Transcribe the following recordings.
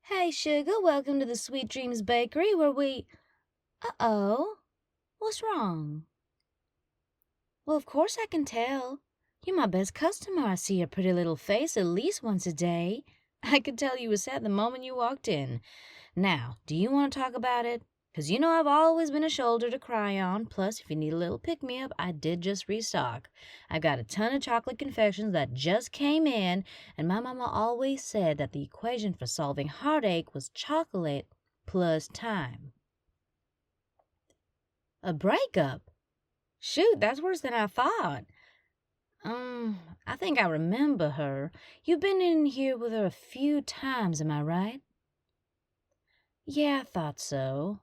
Hey, sugar, welcome to the Sweet Dreams Bakery where we... Uh-oh. What's wrong? Well, of course I can tell. You're my best customer. I see your pretty little face at least once a day. I could tell you were sad the moment you walked in. Now, do you want to talk about it? 'Cause you know I've always been a shoulder to cry on. Plus, if you need a little pick-me-up, I did just restock. I've got a ton of chocolate confections that just came in, and my mama always said that the equation for solving heartache was chocolate plus time. A breakup? Shoot, that's worse than I thought. I think I remember her. You've been in here with her a few times, am I right? Yeah, I thought so.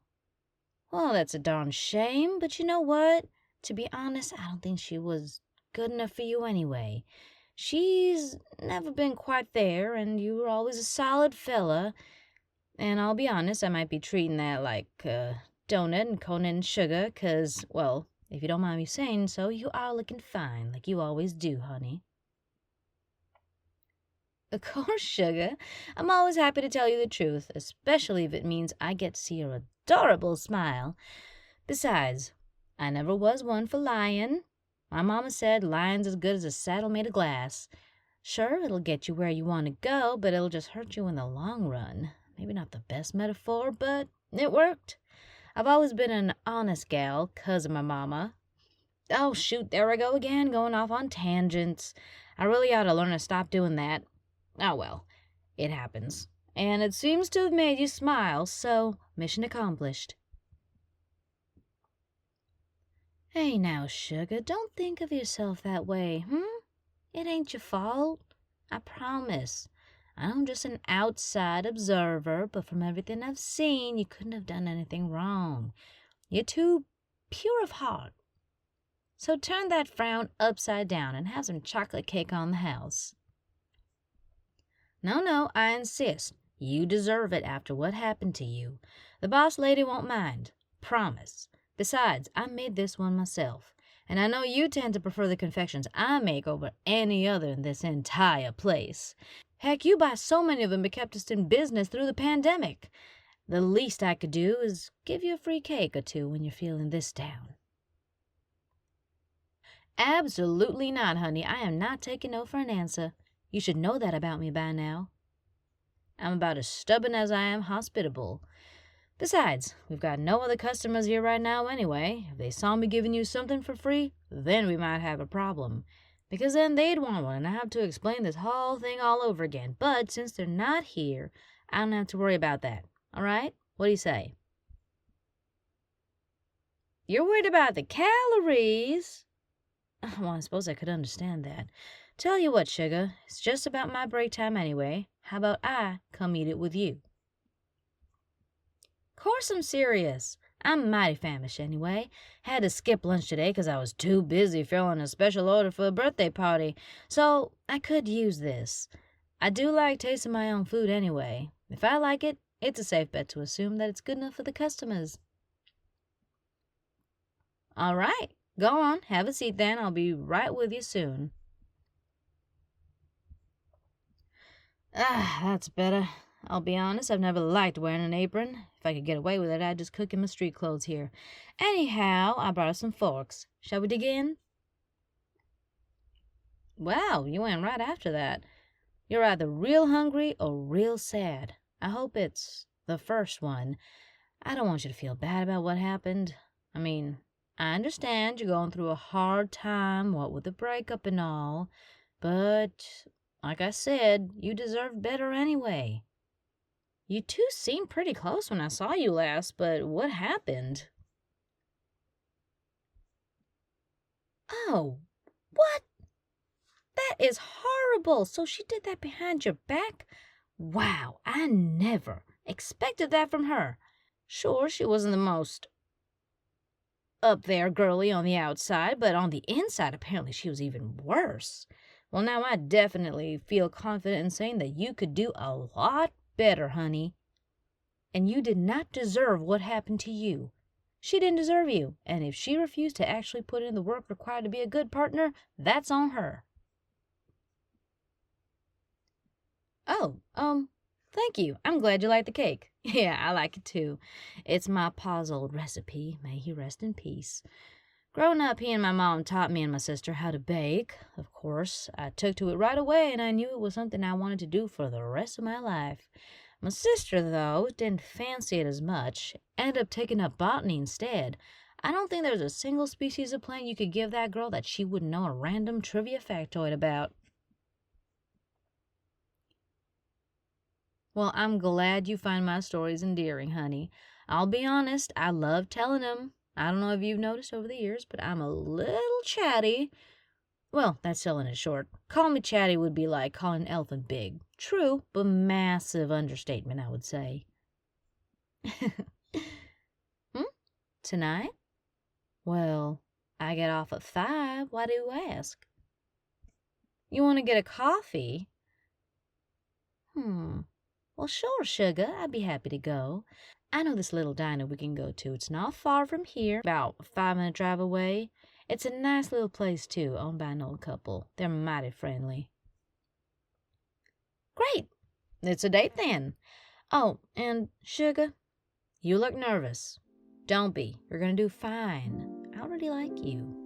Well, that's a darn shame, but you know what? To be honest, I don't think she was good enough for you anyway. She's never been quite there, and you were always a solid fella. And I'll be honest, I might be treating that like donut and coconut and sugar, 'cause, well, if you don't mind me saying so, you are looking fine, like you always do, honey. Of course, sugar. I'm always happy to tell you the truth, especially if it means I get to see your adorable smile. Besides, I never was one for lying. My mama said lying's as good as a saddle made of glass. Sure, it'll get you where you want to go, but it'll just hurt you in the long run. Maybe not the best metaphor, but it worked. I've always been an honest gal, 'cause of my mama. Oh, shoot, there I go again, going off on tangents. I really ought to learn to stop doing that. Oh, well, it happens. And it seems to have made you smile, so mission accomplished. Hey now, sugar, don't think of yourself that way, It ain't your fault. I promise. I'm just an outside observer, but from everything I've seen, you couldn't have done anything wrong. You're too pure of heart. So turn that frown upside down and have some chocolate cake on the house. No, I insist. You deserve it after what happened to you. The boss lady won't mind. Promise. Besides, I made this one myself. And I know you tend to prefer the confections I make over any other in this entire place. Heck, you buy so many of them it kept us in business through the pandemic. The least I could do is give you a free cake or two when you're feeling this down. Absolutely not, honey. I am not taking no for an answer. You should know that about me by now. I'm about as stubborn as I am hospitable. Besides, we've got no other customers here right now anyway. If they saw me giving you something for free, then we might have a problem. Because then they'd want one, and I have to explain this whole thing all over again. But since they're not here, I don't have to worry about that. All right? What do you say? You're worried about the calories? Well, I suppose I could understand that. Tell you what, sugar, it's just about my break time anyway. How about I come eat it with you? Course I'm serious. I'm mighty famished anyway. Had to skip lunch today 'cause I was too busy filling a special order for a birthday party. So I could use this. I do like tasting my own food anyway. If I like it, it's a safe bet to assume that it's good enough for the customers. All right. Go on, have a seat then. I'll be right with you soon. That's better. I'll be honest, I've never liked wearing an apron. If I could get away with it, I'd just cook in my street clothes here. Anyhow, I brought us some forks. Shall we dig in? Wow, you went right after that. You're either real hungry or real sad. I hope it's the first one. I don't want you to feel bad about what happened. I mean, I understand you're going through a hard time, what with the breakup and all, but like I said, you deserve better anyway. You two seemed pretty close when I saw you last, but what happened? Oh, what? That is horrible. So she did that behind your back? Wow, I never expected that from her. Sure, she wasn't the most up there girly on the outside, but on the inside, apparently she was even worse. Well, now I definitely feel confident in saying that you could do a lot better, honey. And you did not deserve what happened to you. She didn't deserve you, and if she refused to actually put in the work required to be a good partner, that's on her. Oh, Thank you. I'm glad you like the cake. Yeah, I like it too. It's my pa's old recipe. May he rest in peace. Growing up, he and my mom taught me and my sister how to bake. Of course, I took to it right away, and I knew it was something I wanted to do for the rest of my life. My sister, though, didn't fancy it as much, ended up taking up botany instead. I don't think there's a single species of plant you could give that girl that she wouldn't know a random trivia factoid about. Well, I'm glad you find my stories endearing, honey. I'll be honest, I love telling them. I don't know if you've noticed over the years, but I'm a little chatty. Well, that's selling it short. Call me chatty would be like calling an elephant big. True, but massive understatement, I would say. Tonight? Well, I get off at 5. Why do you ask? You want to get a coffee? Well, sure, sugar. I'd be happy to go. I know this little diner we can go to. It's not far from here, about a 5-minute drive away. It's a nice little place, too, owned by an old couple. They're mighty friendly. Great. It's a date then. Oh, and sugar, you look nervous. Don't be. You're going to do fine. I already like you.